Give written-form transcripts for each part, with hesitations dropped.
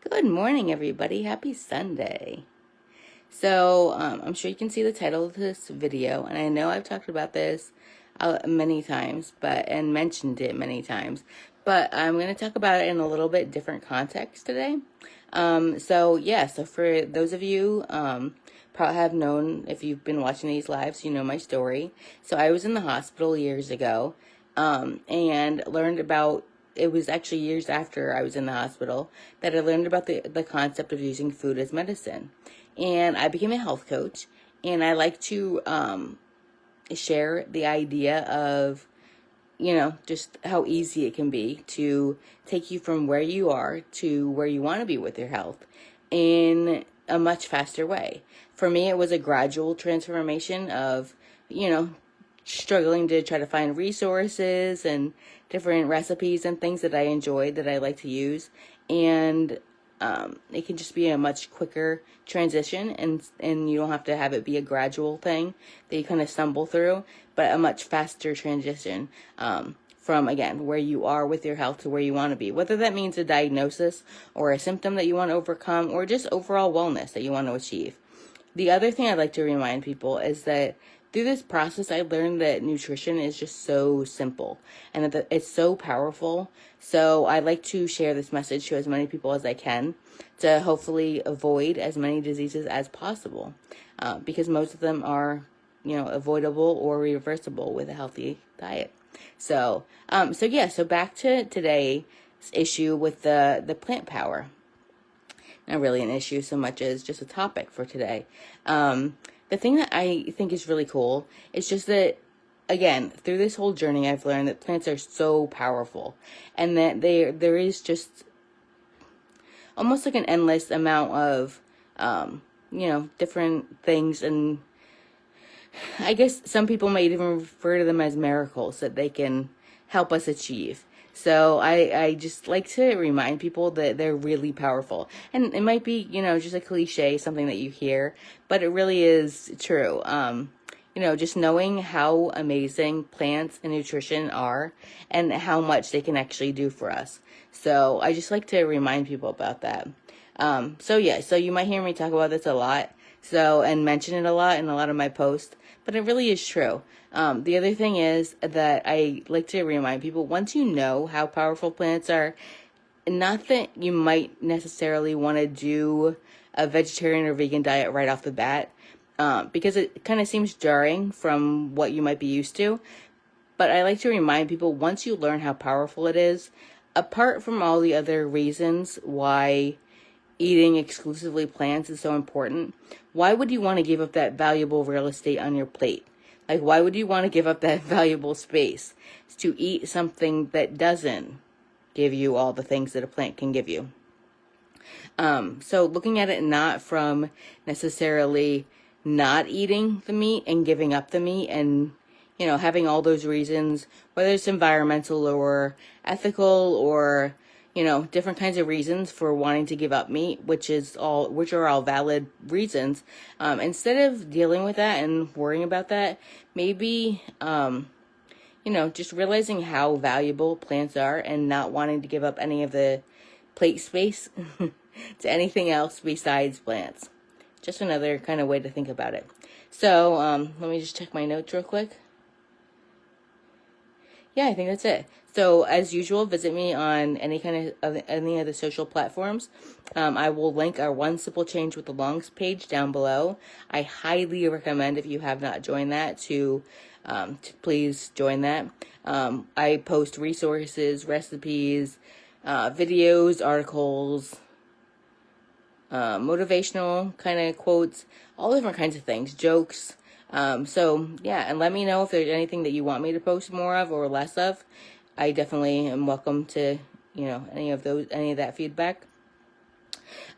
Good morning, everybody. Happy Sunday. So, I'm sure you can see the title of this video, and I know I've talked about this many times, and mentioned it many times, but I'm going to talk about it in a little bit different context today. So for those of you probably have known, if you've been watching these lives, you know my story. So I was in the hospital years ago, and learned about it was actually years after I was in the hospital that I learned about the concept of using food as medicine. And I became a health coach, and I like to share the idea of, just how easy it can be to take you from where you are to where you want to be with your health in a much faster way. For me, it was a gradual transformation of, you know, struggling to try to find resources and different recipes and things that I enjoyed that I like to use. And it can just be a much quicker transition, and you don't have to have it be a gradual thing that you kind of stumble through, but a much faster transition from, again, where you are with your health to where you want to be, whether that means a diagnosis or a symptom that you want to overcome or just overall wellness that you want to achieve. The other thing I'd like to remind people is that through this process, I learned that nutrition is just so simple and that it's so powerful. So I like to share this message to as many people as I can to hopefully avoid as many diseases as possible, because most of them are, avoidable or reversible with a healthy diet. So back to today's issue with the plant power. Not really an issue so much as just a topic for today. The thing that I think is really cool is just that, again, through this whole journey, I've learned that plants are so powerful, and that there is just almost like an endless amount of, different things. And I guess some people might even refer to them as miracles that they can help us achieve. So I just like to remind people that they're really powerful. And it might be, just a cliche, something that you hear, but it really is true. Just knowing how amazing plants and nutrition are and how much they can actually do for us. So I just like to remind people about that. So you might hear me talk about this a lot, and mention it a lot in a lot of my posts, but it really is true. The other thing is that I like to remind people, once you know how powerful plants are, not that you might necessarily want to do a vegetarian or vegan diet right off the bat, because it kind of seems jarring from what you might be used to. But I like to remind people, once you learn how powerful it is, apart from all the other reasons why eating exclusively plants is so important, why would you want to give up that valuable real estate on your plate? Like, why would you want to give up that valuable space to eat something that doesn't give you all the things that a plant can give you? So looking at it not from necessarily not eating the meat and giving up the meat and, having all those reasons, whether it's environmental or ethical or, different kinds of reasons for wanting to give up meat, which are all valid reasons. Instead of dealing with that and worrying about that, maybe, just realizing how valuable plants are and not wanting to give up any of the plate space to anything else besides plants. Just another kind of way to think about it. So, let me just check my notes real quick. Yeah, I think that's it. So, as usual, visit me on any of the social platforms. I will link our One Simple Change with the Longs page down below. I highly recommend, if you have not joined that, to please join that. I post resources, recipes, videos, articles, motivational kind of quotes, all different kinds of things, jokes. And let me know if there's anything that you want me to post more of or less of. I definitely am welcome to, any of that feedback.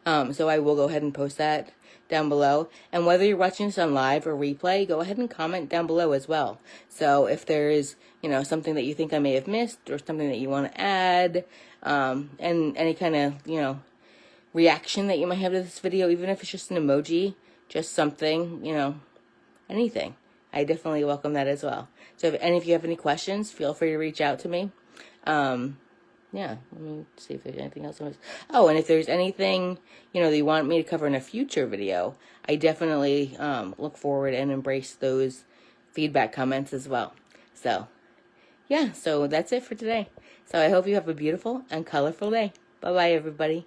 So I will go ahead and post that down below. And whether you're watching this on live or replay, go ahead and comment down below as well. So if there is, something that you think I may have missed or something that you want to add, and any kind of, reaction that you might have to this video, even if it's just an emoji, just something, anything, I definitely welcome that as well. So if you have any questions, feel free to reach out to me. yeah, let me see if there's anything else. Oh, and if there's anything, that you want me to cover in a future video, I definitely look forward and embrace those feedback comments as well. So, yeah, so that's it for today. So I hope you have a beautiful and colorful day. Bye-bye, everybody.